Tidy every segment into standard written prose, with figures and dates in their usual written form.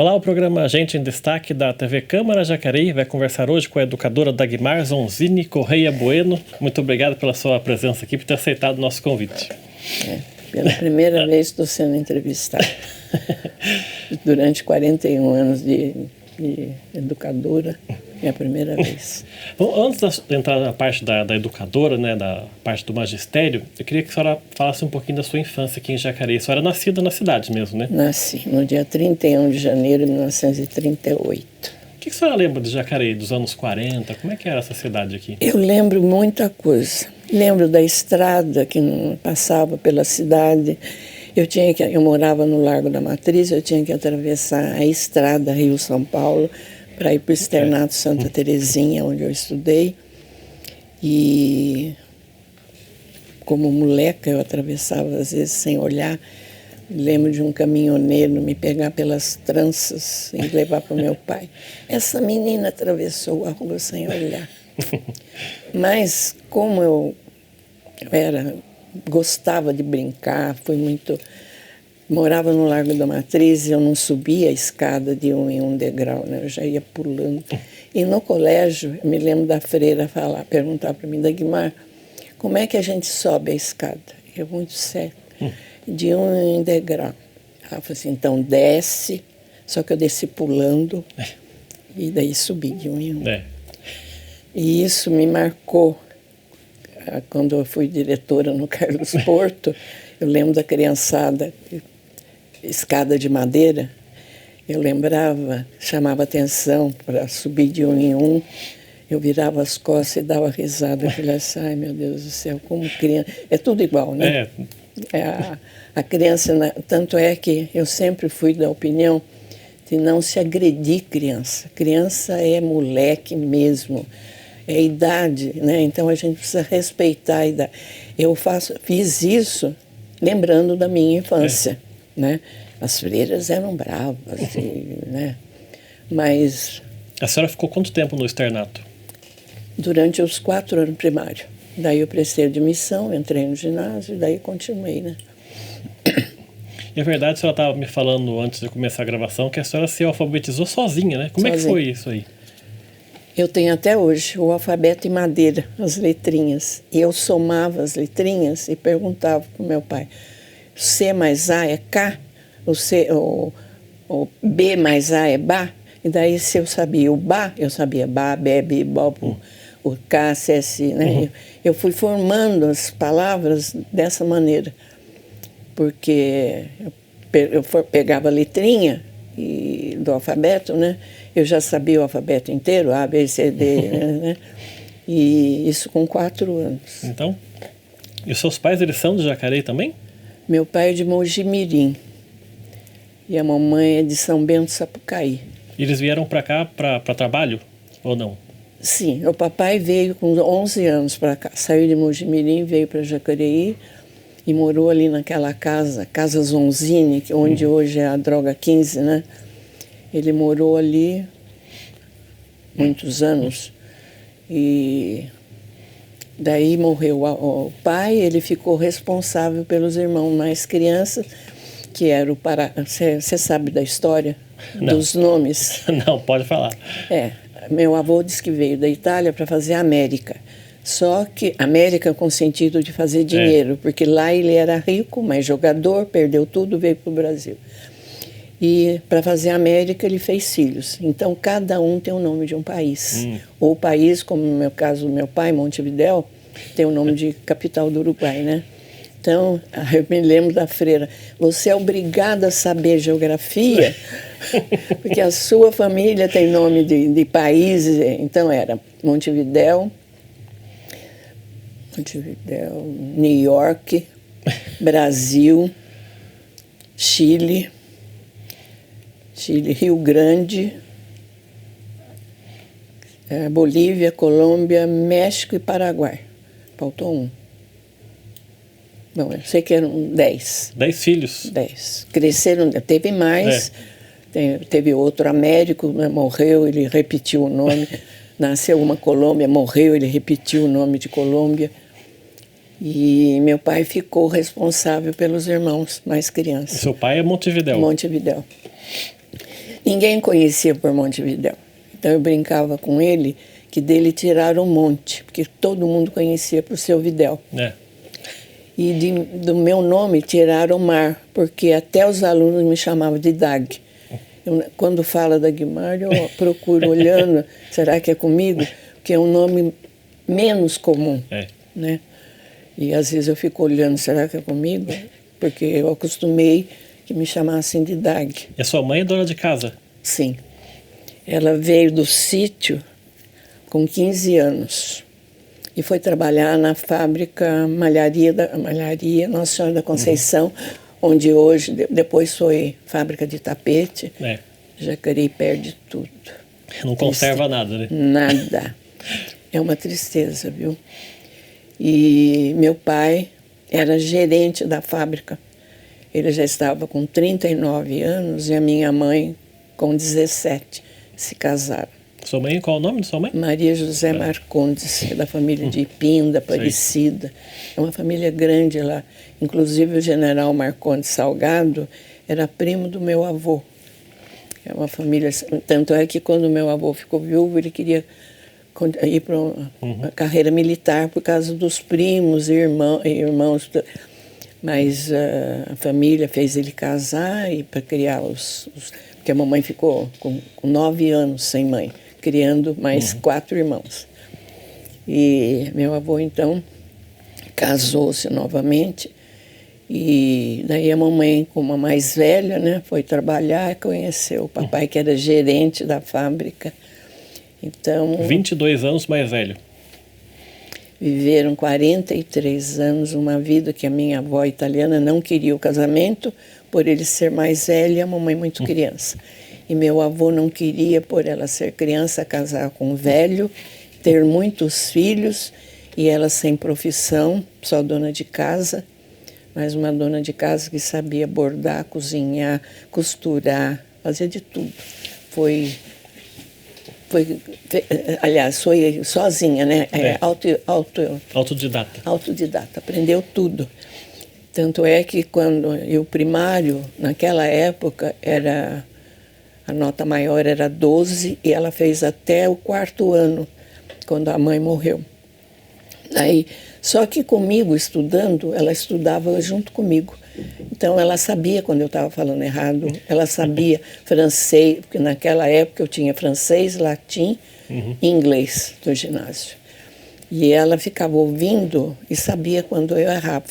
Olá, o programa Gente em Destaque da TV Câmara Jacareí vai conversar hoje com a educadora Dagmar Zonzini Correia Bueno. Muito obrigado pela sua presença aqui, por ter aceitado o nosso convite. Pela primeira vez estou sendo entrevistada. Durante 41 anos de educadora, é a primeira vez. Bom, antes de entrar na parte da educadora, né, da parte do magistério, eu queria que a senhora falasse um pouquinho da sua infância aqui em Jacareí. A senhora é nascida na cidade mesmo, né? Nasci no dia 31 de janeiro de 1938. O que a senhora lembra de Jacareí, dos anos 40? Como é que era essa cidade aqui? Eu lembro muita coisa. Lembro da estrada que passava pela cidade. Eu morava no Largo da Matriz, eu tinha que atravessar a estrada Rio-São Paulo para ir para o Externato Santa Terezinha, onde eu estudei. E como moleca eu atravessava às vezes sem olhar. Lembro de um caminhoneiro me pegar pelas tranças e levar para o meu pai. Essa menina atravessou a rua sem olhar. Mas como eu gostava de brincar, morava no Largo da Matriz, eu não subia a escada de um em um degrau, né? Eu já ia pulando. E no colégio, eu me lembro da freira perguntar para mim, Dagmar, como é que a gente sobe a escada? Eu muito sério, de um em degrau. Ela falou assim, então desce, só que eu desci pulando, e daí subi de um em um. E isso me marcou. Quando eu fui diretora no Carlos Porto, eu lembro da criançada, escada de madeira, eu lembrava, chamava atenção para subir de um em um, eu virava as costas e dava risada, eu falei assim, ai meu Deus do céu, como criança, é tudo igual, né? A criança, tanto é que eu sempre fui da opinião de não se agredir criança, criança é moleque mesmo, é idade, né? Então a gente precisa respeitar a idade. Eu fiz isso lembrando da minha infância, né? As freiras eram bravas, né? Mas... A senhora ficou quanto tempo no externato? Durante os 4 anos primários. Daí eu prestei admissão, entrei no ginásio, e daí continuei, né? E é verdade, a senhora estava me falando antes de começar a gravação que a senhora se alfabetizou sozinha, né? Como é que foi isso aí? Eu tenho até hoje o alfabeto em madeira, as letrinhas. E eu somava as letrinhas e perguntava para o meu pai, C mais A é K? O B mais A é Bá? E daí se eu sabia o Bá, eu sabia Bá, Bé, Bi, Bó, o K, C, S, né? Eu fui formando as palavras dessa maneira. Porque eu pegava a letrinha do alfabeto, né? Eu já sabia o alfabeto inteiro, A, B, C, D, né? E isso com 4 anos. Então, e os seus pais, eles são de Jacareí também? Meu pai é de Mojimirim e a mamãe é de São Bento, Sapucaí. E eles vieram para cá para trabalho ou não? Sim, o papai veio com 11 anos para cá, saiu de Mojimirim, veio para Jacareí e morou ali naquela Casa Zonzini, onde hoje é a Droga 15, né? Ele morou ali muitos anos e daí morreu o pai, ele ficou responsável pelos irmãos mais crianças, que era o Pará. Você sabe da história? Não. Dos nomes? Não, pode falar. Meu avô disse que veio da Itália para fazer América. Só que América com sentido de fazer dinheiro, porque lá ele era rico, mas jogador, perdeu tudo, veio para o Brasil. E para fazer América ele fez filhos. Então cada um tem o nome de um país. Ou o país, como no meu caso, meu pai, Montevidéu, tem o nome de capital do Uruguai, né? Então, eu me lembro da freira, você é obrigada a saber geografia, porque a sua família tem nome de países. Então era Montevidéu, New York, Brasil, Chile, Rio Grande, Bolívia, Colômbia, México e Paraguai. Faltou um. Bom, eu sei que eram 10. 10 filhos? 10. Cresceram, teve mais. Teve outro Américo, né, morreu, ele repetiu o nome. Nasceu uma Colômbia, morreu, ele repetiu o nome de Colômbia. E meu pai ficou responsável pelos irmãos mais crianças. Seu pai é Montevidéu? Montevidéu. ninguém conhecia por Montevidéu. Então eu brincava com ele que dele tiraram um monte, porque todo mundo conhecia por seu Videl. É. E do meu nome tiraram Mar, porque até os alunos me chamavam de Dag. Quando fala Dagmar, eu procuro olhando, será que é comigo? Porque é um nome menos comum, né? E às vezes eu fico olhando, será que é comigo? Porque eu acostumei que me chamassem de Dag. E a sua mãe é dona de casa? Sim. Ela veio do sítio com 15 anos e foi trabalhar na fábrica Malharia Nossa Senhora da Conceição, onde hoje, depois foi fábrica de tapete. Jacareí perde tudo. Não conserva nada, né? Nada. É uma tristeza, viu? E meu pai era gerente da fábrica. Ele já estava com 39 anos e a minha mãe com 17. Se casaram. Sua mãe, qual é o nome da sua mãe? Maria José Marcondes, da família de Ipinda, Aparecida. É uma família grande lá. Inclusive o general Marcondes Salgado era primo do meu avô. É uma família... Tanto é que quando meu avô ficou viúvo, ele queria ir para uma carreira militar por causa dos primos e irmãos. Mas a família fez ele casar e para criar porque a mamãe ficou com 9 anos sem mãe, criando mais 4 irmãos. E meu avô, então, casou-se novamente. E daí a mamãe, como a mais velha, né, foi trabalhar e conheceu o papai, que era gerente da fábrica. Então... 22 anos mais velho. Viveram 43 anos, uma vida que a minha avó italiana não queria o casamento, por ele ser mais velho e a mamãe muito criança. E meu avô não queria, por ela ser criança, casar com um velho, ter muitos filhos, e ela sem profissão, só dona de casa, mas uma dona de casa que sabia bordar, cozinhar, costurar, fazer de tudo. Aliás, foi sozinha, né? Autodidata. Autodidata, aprendeu tudo. Tanto é que o primário, naquela época, a nota maior era 12 e ela fez até o 4º ano, quando a mãe morreu. Só que comigo, estudando, ela estudava junto comigo. Então, ela sabia quando eu estava falando errado, ela sabia francês, porque naquela época eu tinha francês, latim e inglês do ginásio. E ela ficava ouvindo e sabia quando eu errava,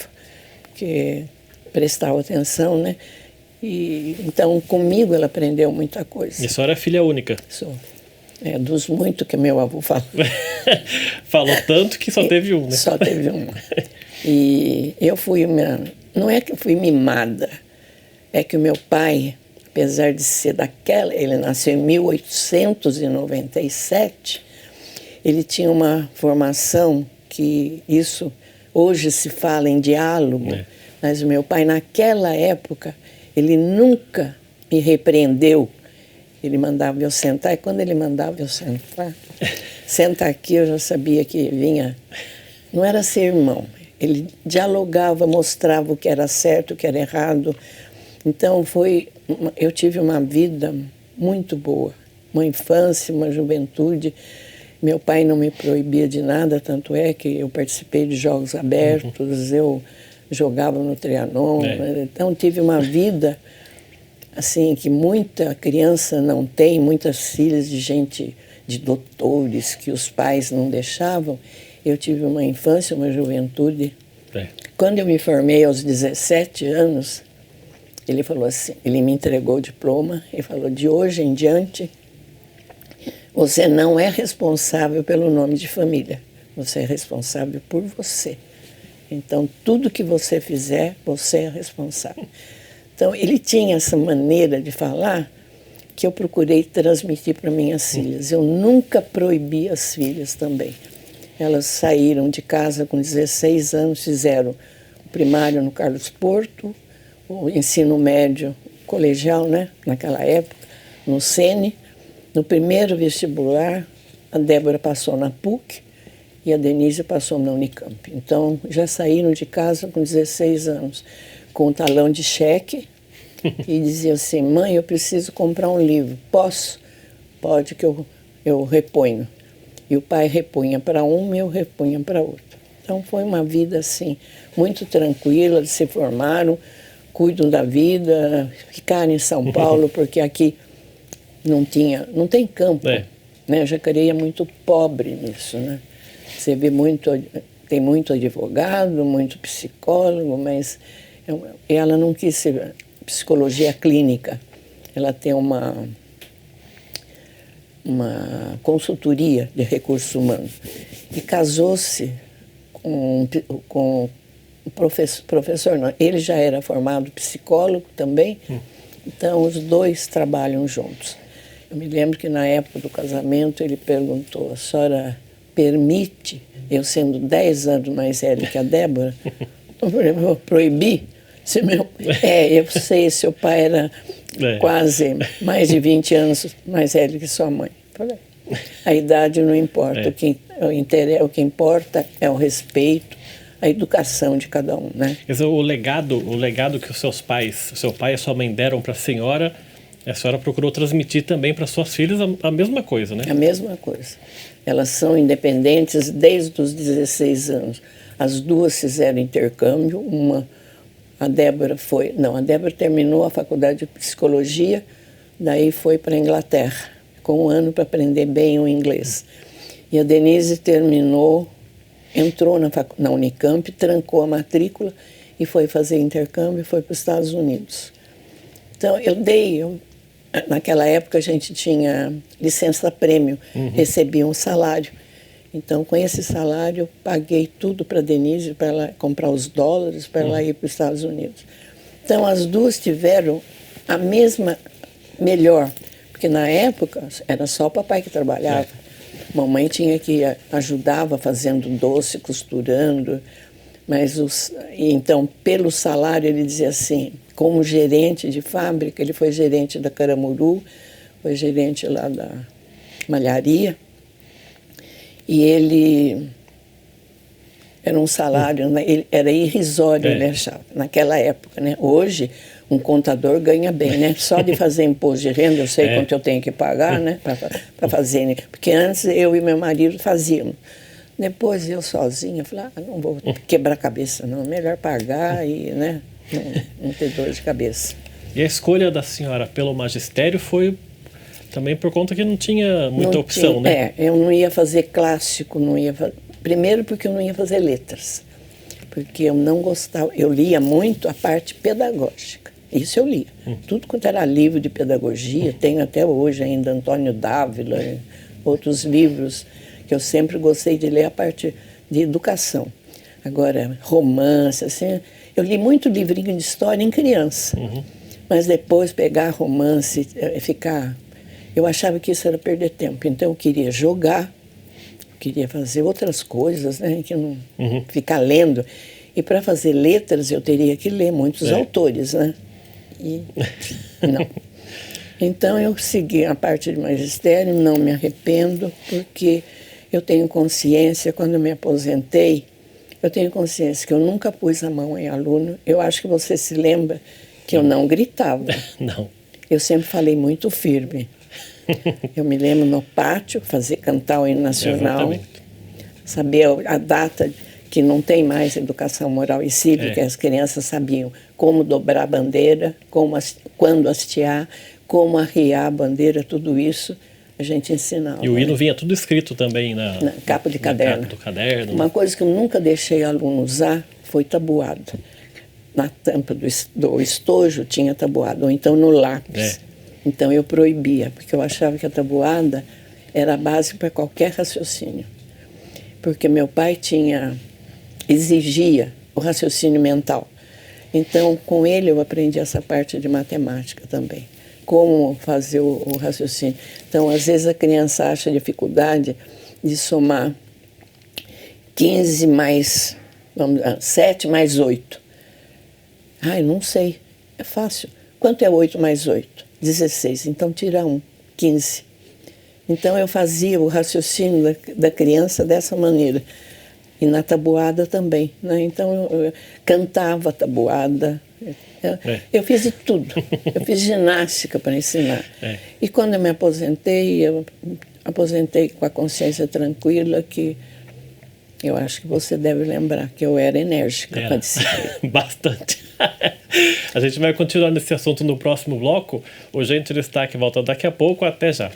porque prestava atenção, né? E, então, comigo ela aprendeu muita coisa. E a senhora é filha única? Sou. Dos muitos que meu avô falou. Falou tanto que só teve um, né? Só teve um. E eu fui não é que eu fui mimada, é que o meu pai, apesar de ser ele nasceu em 1897, ele tinha uma formação que isso hoje se fala em diálogo, mas o meu pai naquela época, ele nunca me repreendeu. Ele mandava eu sentar, e quando ele mandava eu sentar, senta aqui, eu já sabia que vinha. Não era sermão, ele dialogava, mostrava o que era certo, o que era errado. Então eu tive uma vida muito boa, uma infância, uma juventude. Meu pai não me proibia de nada, tanto é que eu participei de jogos abertos, eu jogava no Trianon. Então tive uma vida assim que muita criança não tem, muitas filhas de gente, de doutores que os pais não deixavam. Eu tive uma infância, uma juventude. Quando eu me formei aos 17 anos, ele falou assim, ele me entregou o diploma e falou: de hoje em diante, você não é responsável pelo nome de família, você é responsável por você. Então, tudo que você fizer, você é responsável. Então, ele tinha essa maneira de falar que eu procurei transmitir para minhas filhas. Eu nunca proibi as filhas também. Elas saíram de casa com 16 anos, fizeram o primário no Carlos Porto, o ensino médio colegial, né, naquela época, no Sene. No primeiro vestibular, a Débora passou na PUC e a Denise passou na Unicamp. Então, já saíram de casa com 16 anos, com um talão de cheque e dizia assim: mãe, eu preciso comprar um livro. Posso? Pode, que eu reponho. E o pai repunha para um e eu repunha para outro. Então foi uma vida assim, muito tranquila. Eles se formaram, cuidam da vida, ficaram em São Paulo, porque aqui não tem campo. Né? Jacareí é muito pobre nisso, né? Você vê tem muito advogado, muito psicólogo, mas ela não quis ser psicologia clínica. Ela tem uma consultoria de recursos humanos. E casou-se com um professor, não, ele já era formado psicólogo também, então os dois trabalham juntos. Eu me lembro que na época do casamento ele perguntou: a senhora permite, eu sendo 10 anos mais velho que a Débora, eu vou proibir? Eu sei, seu pai era quase mais de 20 anos mais velho que sua mãe. Falei, a idade não importa, o que importa é o respeito, a educação de cada um, né? Quer dizer, o legado que o seu pai e a sua mãe deram para a senhora procurou transmitir também para suas filhas a mesma coisa, né? A mesma coisa. Elas são independentes desde os 16 anos. As duas fizeram intercâmbio, a Débora terminou a faculdade de psicologia, daí foi para a Inglaterra, com um ano para aprender bem o inglês. E a Denise entrou na Unicamp, trancou a matrícula e foi fazer intercâmbio e foi para os Estados Unidos. Então, naquela época a gente tinha licença-prêmio, recebia um salário. Então, com esse salário, eu paguei tudo para a Denise, para ela comprar os dólares, para ela ir para os Estados Unidos. Então, as duas tiveram a mesma, melhor, porque na época era só o papai que trabalhava. Mamãe ajudava fazendo doce, costurando, então, pelo salário, ele dizia assim, como gerente de fábrica, ele foi gerente da Caramuru, foi gerente lá da malharia, e ele era um salário, ele era irrisório, ele achava, naquela época, né? Hoje, um contador ganha bem, né? Só de fazer imposto de renda, eu sei quanto eu tenho que pagar, né? Para fazer, né? Porque antes eu e meu marido fazíamos. Depois eu sozinha, falei, não vou quebrar a cabeça, não. Melhor pagar e, né? Não ter dor de cabeça. E a escolha da senhora pelo magistério foi também por conta que não tinha muita opção, né? Eu não ia fazer clássico, primeiro porque eu não ia fazer letras, porque eu não gostava, eu lia muito a parte pedagógica, isso eu lia, tudo quanto era livro de pedagogia, tenho até hoje ainda Antônio Dávila, outros livros que eu sempre gostei de ler, a parte de educação. Agora, romance, assim, eu li muito livrinho de história em criança, mas depois pegar romance, eu achava que isso era perder tempo, então eu queria jogar, queria fazer outras coisas, né, que não ficar lendo. E para fazer letras eu teria que ler muitos autores, né? E não. Então eu segui a parte de magistério, não me arrependo, porque eu tenho consciência, quando eu me aposentei, eu tenho consciência que eu nunca pus a mão em aluno. Eu acho que você se lembra que eu não gritava. Não. Eu sempre falei muito firme. Eu me lembro no pátio, cantar o hino nacional, saber a data que não tem mais educação moral e cívica, as crianças sabiam como dobrar a bandeira, quando hastear, como arriar a bandeira, tudo isso a gente ensinava. E o hino vinha tudo escrito também na capa de caderno. Capa do caderno. Uma coisa que eu nunca deixei aluno usar foi tabuado. Na tampa do estojo tinha tabuado, ou então no lápis. Então eu proibia, porque eu achava que a tabuada era a base para qualquer raciocínio. Porque meu pai exigia o raciocínio mental. Então, com ele eu aprendi essa parte de matemática também. Como fazer o raciocínio. Então, às vezes a criança acha dificuldade de somar 15 mais, 7 mais 8. Eu não sei, é fácil. Quanto é 8 mais 8? 16, então tira 1, 15. Então eu fazia o raciocínio da criança dessa maneira. E na tabuada também, né? Então eu cantava tabuada. Eu fiz de tudo. Eu fiz ginástica para ensinar. E quando eu me aposentei com a consciência tranquila, que eu acho que você deve lembrar que eu era enérgica para disciplina. Bastante. A gente vai continuar nesse assunto no próximo bloco. O Gente Destaque volta daqui a pouco. Até já.